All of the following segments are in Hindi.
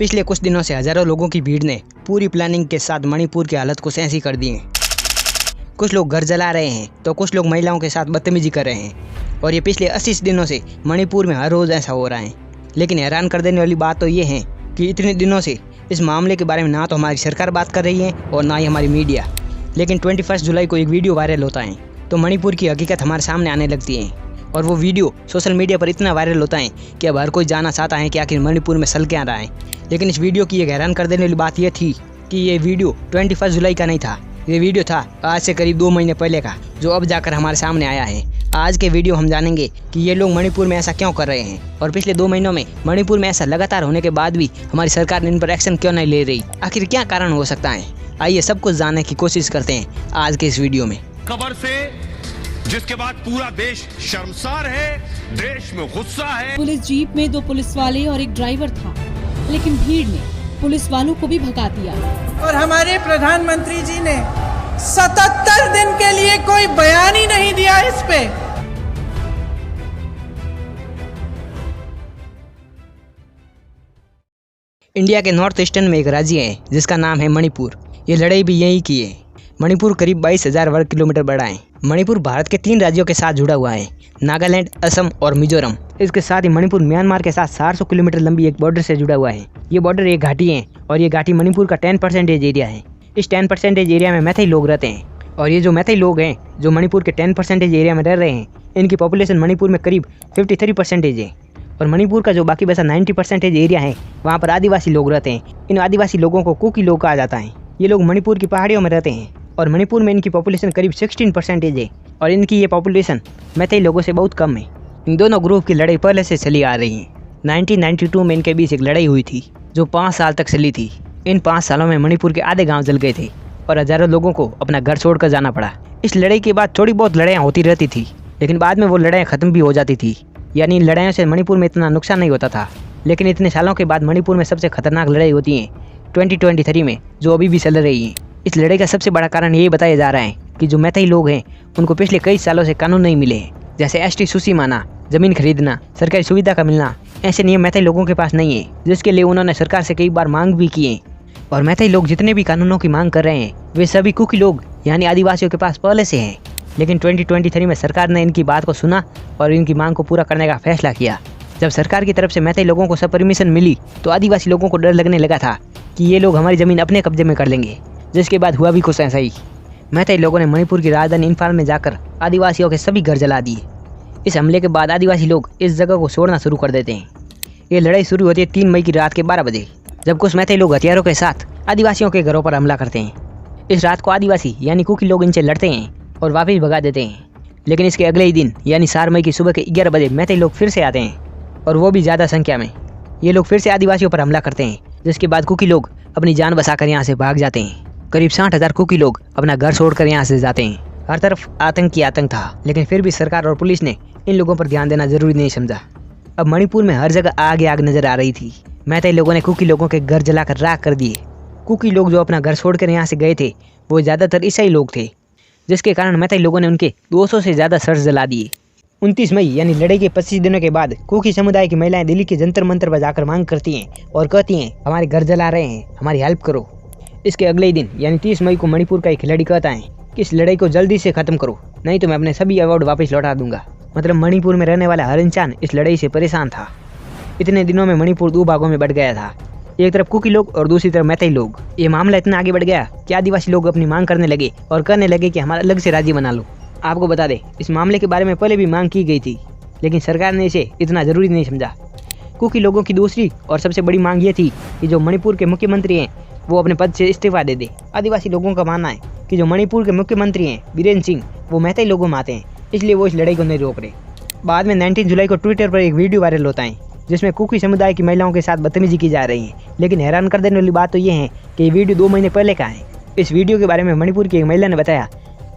पिछले कुछ दिनों से हजारों लोगों की भीड़ ने पूरी प्लानिंग के साथ मणिपुर की हालत को ऐसी कर दी है। कुछ लोग घर जला रहे हैं तो कुछ लोग महिलाओं के साथ बदतमीजी कर रहे हैं और ये पिछले 80 दिनों से मणिपुर में हर रोज़ ऐसा हो रहा है। लेकिन हैरान कर देने वाली बात तो ये है कि इतने दिनों से इस मामले के बारे में ना तो हमारी सरकार बात कर रही है और ना ही हमारी मीडिया। लेकिन 21 जुलाई को एक वीडियो वायरल होता है तो मणिपुर की हकीकत हमारे सामने आने लगती है और वो वीडियो सोशल मीडिया पर इतना वायरल होता है कि अब हर कोई जानना चाहता है कि आखिर मणिपुर में चल क्या रहा है। लेकिन इस वीडियो की एक हैरान कर देने वाली बात यह थी कि ये वीडियो 21 जुलाई का नहीं था। ये वीडियो था आज से करीब 2 महीने पहले का, जो अब जाकर हमारे सामने आया है। आज के वीडियो हम जानेंगे कि ये लोग मणिपुर में ऐसा क्यों कर रहे हैं और पिछले 2 महीनों में मणिपुर में ऐसा लगातार होने के बाद भी हमारी सरकार इन पर एक्शन क्यों नहीं ले रही। आखिर क्या कारण हो सकता है, आइए सब कुछ जानने की कोशिश करते हैं आज के इस वीडियो में। खबर से जिसके बाद पूरा देश शर्मसार है, देश में गुस्सा है। पुलिस जीप में 2 पुलिस वाले और एक ड्राइवर था, लेकिन भीड़ ने पुलिस वालों को भी भगा दिया। और हमारे प्रधानमंत्री जी ने 77 दिन के लिए कोई बयान ही नहीं दिया इस पे। इंडिया के नॉर्थ ईस्टर्न में एक राज्य है जिसका नाम है मणिपुर। ये लड़ाई भी यहीं की है। मणिपुर करीब 22,000 वर्ग किलोमीटर बड़ा है। मणिपुर भारत के 3 राज्यों के साथ जुड़ा हुआ है, नागालैंड, असम और मिजोरम। इसके साथ ही मणिपुर म्यांमार के साथ 400 किलोमीटर लंबी एक बॉर्डर से जुड़ा हुआ है। ये बॉर्डर एक घाटी है और ये घाटी मणिपुर का 10% एरिया है। इस 10% एरिया में मैथई लोग रहते हैं और ये जो मैथई लोग हैं जो मणिपुर के 10% एरिया में रह रहे हैं, इनकी पॉपुलेशन मणिपुर में करीब 53% है। और मणिपुर का जो बाकी बचा 90% एरिया है, वहाँ पर आदिवासी लोग रहते हैं। इन आदिवासी लोगों को कुकी लोग कहा जाता है। ये लोग मणिपुर की पहाड़ियों में रहते हैं और मणिपुर में इनकी पॉपुलेशन करीब 16% है और इनकी ये पॉपुलेशन मैथई लोगों से बहुत कम है। इन दोनों ग्रुप की लड़ाई पहले से चली आ रही है। 1992 में इनके बीच एक लड़ाई हुई थी जो 5 साल तक चली थी। इन 5 सालों में मणिपुर के आधे गांव जल गए थे और हजारों लोगों को अपना घर छोड़कर जाना पड़ा। इस लड़ाई के बाद थोड़ी बहुत लड़ाइयाँ होती रहती थी, लेकिन बाद में वो लड़ाइयाँ खत्म भी हो जाती थी। यानी इन लड़ाइयों से मणिपुर में इतना नुकसान नहीं होता था। लेकिन इतने सालों के बाद मणिपुर में सबसे खतरनाक लड़ाई होती है 2023 में, जो अभी भी चल रही है। इस लड़ाई का सबसे बड़ा कारण यही बताया जा रहा है कि जो मैथई लोग हैं उनको पिछले कई सालों से कानून नहीं मिले हैं, जैसे ST सूची माना, जमीन खरीदना, सरकारी सुविधा का मिलना। ऐसे नियम मैथई लोगों के पास नहीं है, जिसके लिए उन्होंने सरकार से कई बार मांग भी की है। और मैथई लोग जितने भी कानूनों की मांग कर रहे हैं वे सभी कुकी लोग यानी आदिवासियों के पास पहले से हैं। लेकिन 2023 में सरकार ने इनकी बात को सुना और इनकी मांग को पूरा करने का फैसला किया। जब सरकार की तरफ से मैथई लोगों को सब परमिशन मिली तो आदिवासी लोगों को डर लगने लगा था कि ये लोग हमारी ज़मीन अपने कब्जे में कर लेंगे, जिसके बाद हुआ भी कुछ ऐसा ही। मैथई लोगों ने मणिपुर की राजधानी इम्फाल में जाकर आदिवासियों के सभी घर जला दिए। इस हमले के बाद आदिवासी लोग इस जगह को छोड़ना शुरू कर देते हैं। ये लड़ाई शुरू होती है 3 मई की रात के 12 बजे, जब कुछ मैथई लोग हथियारों के साथ आदिवासियों के घरों पर हमला करते हैं। इस रात को आदिवासी यानी कुकी लोग इनसे लड़ते हैं और वापस भगा देते हैं। लेकिन इसके अगले ही दिन यानी 4 मई की सुबह के 11 बजे मैथई लोग फिर से आते हैं और वो भी ज़्यादा संख्या में। ये लोग फिर से आदिवासियों पर हमला करते हैं, जिसके बाद कुकी लोग अपनी जान बचाकर यहाँ से भाग जाते हैं। करीब 60,000 कुकी लोग अपना घर छोड़कर यहाँ से जाते हैं। हर तरफ आतंक ही आतंक था, लेकिन फिर भी सरकार और पुलिस ने इन लोगों पर ध्यान देना जरूरी नहीं समझा। अब मणिपुर में हर जगह आग नजर आ रही थी। मैथई लोगों ने कुकी लोगों के घर जलाकर राख कर दिए। कुकी लोग जो अपना घर छोड़कर यहाँ से गए थे वो ज़्यादातर ईसाई लोग थे, जिसके कारण मैथई लोगों ने उनके 200 से ज़्यादा चर्च जला दिए। 29 मई यानी लड़ाई के 25 दिनों के बाद कुकी समुदाय की महिलाएं दिल्ली के जंतर मंतर पर जाकर मांग करती हैं और कहती हैं हमारे घर जला रहे हैं, हमारी हेल्प करो। इसके अगले ही दिन यानी 30 मई को मणिपुर का एक खिलाड़ी कहता है कि इस लड़ाई को जल्दी से खत्म करो, नहीं तो मैं अपने सभी अवार्ड वापस लौटा दूंगा। मतलब मणिपुर में रहने वाला हर इंसान इस लड़ाई से परेशान था। इतने दिनों में मणिपुर 2 भागों में बढ़ गया था, एक तरफ कुकी लोग और दूसरी तरफ मैथई लोग। ये मामला इतना आगे बढ़ गया कि आदिवासी लोग अपनी मांग करने लगे और कहने लगे कि हमारा अलग से राज्य बना लो। आपको बता दें, इस मामले के बारे में पहले भी मांग की गई थी, लेकिन सरकार ने इसे इतना ज़रूरी नहीं समझा। कुकी लोगों की दूसरी और सबसे बड़ी मांग ये थी कि जो मणिपुर के मुख्यमंत्री हैं वो अपने पद से इस्तीफा दे दे। आदिवासी लोगों का मानना है कि जो मणिपुर के मुख्यमंत्री हैं बीरेन सिंह, वो मैथई लोगों में आते हैं, इसलिए वो इस लड़ाई को नहीं रोक रहे। बाद में 19 जुलाई को ट्विटर पर एक वीडियो वायरल होता है जिसमें कुकी समुदाय की महिलाओं के साथ बदतमीजी की जा रही है। लेकिन हैरान कर देने वाली बात तो ये है कि ये वीडियो 2 महीने पहले का है। इस वीडियो के बारे में मणिपुर की एक महिला ने बताया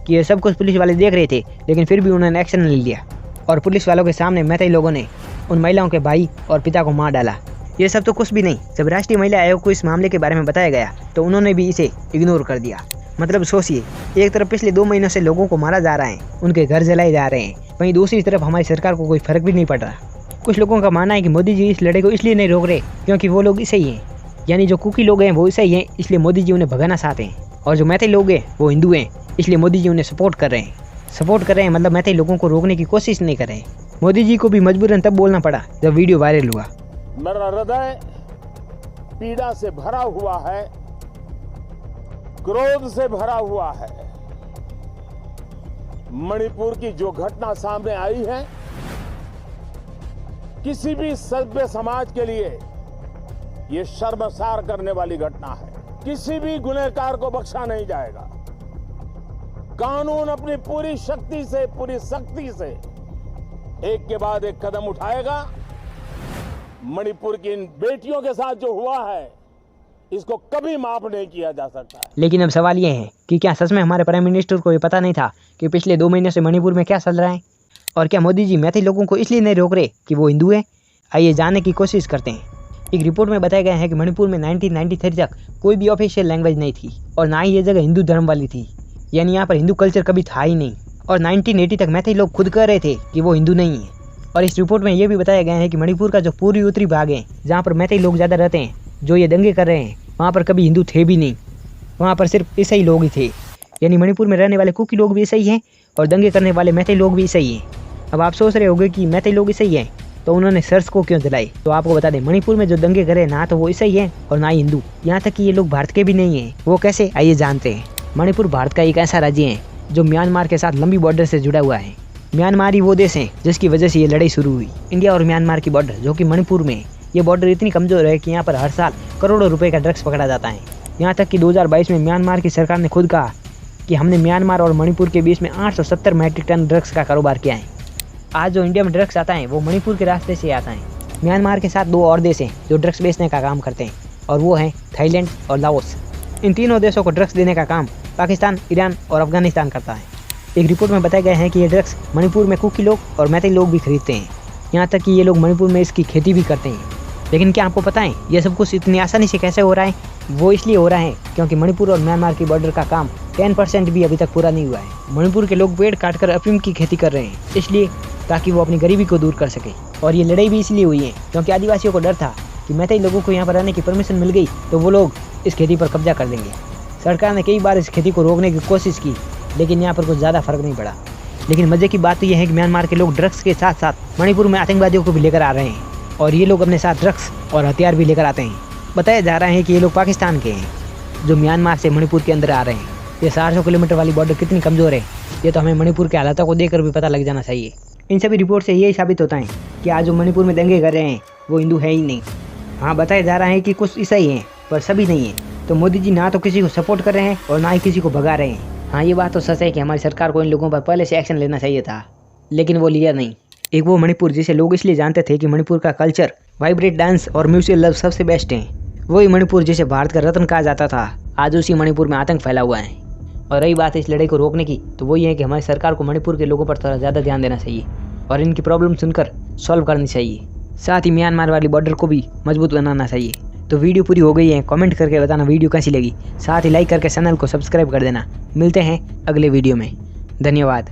कि ये सब कुछ पुलिस वाले देख रहे थे, लेकिन फिर भी उन्होंने एक्शन नहीं लिया और पुलिस वालों के सामने मैथई लोगों ने उन महिलाओं के भाई और पिता को मार डाला। ये सब तो कुछ भी नहीं। जब राष्ट्रीय महिला आयोग को इस मामले के बारे में बताया गया तो उन्होंने भी इसे इग्नोर कर दिया। मतलब सोचिए, एक तरफ पिछले 2 महीनों से लोगों को मारा जा रहा है, उनके घर जलाए जा रहे हैं, वहीं दूसरी तरफ हमारी सरकार को कोई फर्क भी नहीं पड़ रहा। कुछ लोगों का मानना है कि मोदी जी इस लड़ाई को इसलिए नहीं रोक रहे क्योंकि वो लोग इसे ही हैं। यानी जो कुकी लोग हैं वो ईसाई हैं, इसलिए मोदी जी उन्हें भगाना चाहते हैं, और जो मैथई लोग हैं वो हिंदू हैं, इसलिए मोदी जी उन्हें सपोर्ट कर रहे हैं मतलब मैथई लोगों को रोकने की कोशिश नहीं कर रहे हैं। मोदी जी को भी मजबूरन तब बोलना पड़ा जब वीडियो वायरल हुआ। मेरा हृदय पीड़ा से भरा हुआ है, क्रोध से भरा हुआ है। मणिपुर की जो घटना सामने आई है, किसी भी सभ्य समाज के लिए ये शर्मसार करने वाली घटना है। किसी भी गुनहगार को बख्शा नहीं जाएगा। कानून अपनी पूरी शक्ति से, पूरी सख्ती से एक के बाद एक कदम उठाएगा। मणिपुर की इन बेटियों के साथ जो हुआ है, इसको कभी माफ नहीं किया जा सकता। लेकिन अब सवाल ये है कि क्या सच में हमारे प्राइम मिनिस्टर को ये पता नहीं था कि पिछले 2 महीने से मणिपुर में क्या चल रहा है, और क्या मोदी जी मैथई लोगों को इसलिए नहीं रोक रहे कि वो हिंदू हैं? आइए जानने की कोशिश करते हैं। एक रिपोर्ट में बताया गया है कि मणिपुर में 1993 तक कोई भी ऑफिशियल लैंग्वेज नहीं थी, और ना ही ये जगह हिंदू धर्म वाली थी, यानी यहाँ पर हिंदू कल्चर कभी था ही नहीं। और 1980 तक मैथई लोग खुद कह रहे थे कि वो हिंदू नहीं है। और इस रिपोर्ट में ये भी बताया गया है कि मणिपुर का जो पूर्वी उत्तरी भाग है, जहाँ पर मैथई लोग ज़्यादा रहते हैं, जो ये दंगे कर रहे हैं, वहाँ पर कभी हिंदू थे भी नहीं, वहाँ पर सिर्फ ईसाई लोग ही थे। यानी मणिपुर में रहने वाले कुकी लोग भी ईसाई हैं और दंगे करने वाले मैथई लोग भी ईसाई हैं। अब आप सोच रहे होंगे कि मैथई लोग ईसाई हैं तो उन्होंने सर्च को क्यों जलाई। तो आपको बता दें, मणिपुर में जो दंगे करे ना तो वो ईसाई हैं और ना ही हिंदू, यहाँ तक कि ये लोग भारत के भी नहीं हैं। वो कैसे, आइए जानते हैं। मणिपुर भारत का एक ऐसा राज्य है जो म्यांमार के साथ लंबी बॉर्डर से जुड़ा हुआ है। म्यांमार ही वो देश है जिसकी वजह से ये लड़ाई शुरू हुई। इंडिया और म्यांमार की बॉर्डर जो कि मणिपुर में, ये बॉर्डर इतनी कमजोर है कि यहाँ पर हर साल करोड़ों रुपए का ड्रग्स पकड़ा जाता है। यहाँ तक कि 2022 में म्यांमार की सरकार ने खुद कहा कि हमने म्यांमार और मणिपुर के बीच में 870 मैट्रिक टन ड्रग्स का कारोबार किया है। आज जो इंडिया में ड्रग्स आता है वो मणिपुर के रास्ते से आता है। म्यांमार के साथ 2 और देश हैं जो ड्रग्स बेचने का काम करते हैं, और वो हैं थाईलैंड और लाओस। इन तीनों देशों को ड्रग्स देने का काम पाकिस्तान, ईरान और अफगानिस्तान करता है। एक रिपोर्ट में बताया गया है कि ये ड्रग्स मणिपुर में कुकी लोग और मैथई लोग भी खरीदते हैं, यहाँ तक कि ये लोग मणिपुर में इसकी खेती भी करते हैं। लेकिन क्या आपको पता है ये सब कुछ इतनी आसानी से कैसे हो रहा है? वो इसलिए हो रहा है क्योंकि मणिपुर और म्यांमार की बॉर्डर का काम 10% भी अभी तक पूरा नहीं हुआ है। मणिपुर के लोग पेड़ काटकर अफीम की खेती कर रहे हैं, इसलिए ताकि वो अपनी गरीबी को दूर कर सके। और ये लड़ाई भी इसलिए हुई है क्योंकि आदिवासियों को डर था कि मैथई लोगों को यहाँ पर रहने की परमिशन मिल गई तो वो लोग इस खेती पर कब्जा कर लेंगे। सरकार ने कई बार इस खेती को रोकने की कोशिश की, लेकिन यहाँ पर कुछ ज़्यादा फर्क नहीं पड़ा। लेकिन मज़े की बात तो यह है कि म्यांमार के लोग ड्रग्स के साथ साथ मणिपुर में आतंकवादियों को भी लेकर आ रहे हैं, और ये लोग अपने साथ ड्रग्स और हथियार भी लेकर आते हैं। बताया जा रहा है कि ये लोग पाकिस्तान के हैं जो म्यांमार से मणिपुर के अंदर आ रहे हैं। ये 400 किलोमीटर वाली बॉर्डर कितनी कमज़ोर है, ये तो हमें मणिपुर के हालातों को देखकर भी पता लग जाना चाहिए। इन सभी रिपोर्ट से यही साबित होता है कि आज जो मणिपुर में दंगे कर रहे हैं वो हिंदू है ही नहीं। हाँ, बताया जा रहा है कि कुछ ईसाई हैं पर सभी नहीं हैं। तो मोदी जी ना तो किसी को सपोर्ट कर रहे हैं और ना ही किसी को भगा रहे हैं। हाँ, ये बात तो सच है कि हमारी सरकार को इन लोगों पर पहले से एक्शन लेना चाहिए था, लेकिन वो लिया नहीं। एक वो मणिपुर जिसे लोग इसलिए जानते थे कि मणिपुर का कल्चर, वाइब्रेट डांस और म्यूचुअल लव सबसे बेस्ट हैं। वही मणिपुर जिसे भारत का रत्न कहा जाता था, आज उसी मणिपुर में आतंक फैला हुआ है। और रही बात इस लड़ाई को रोकने की, तो वो ये है कि हमारी सरकार को मणिपुर के लोगों पर थोड़ा ज़्यादा ध्यान देना चाहिए और इनकी प्रॉब्लम सुनकर सॉल्व करनी चाहिए। साथ ही म्यांमार वाली बॉर्डर को भी मजबूत बनाना चाहिए। तो वीडियो पूरी हो गई है, कमेंट करके बताना वीडियो कैसी लगी। साथ ही लाइक करके चैनल को सब्सक्राइब कर देना। मिलते हैं अगले वीडियो में। धन्यवाद।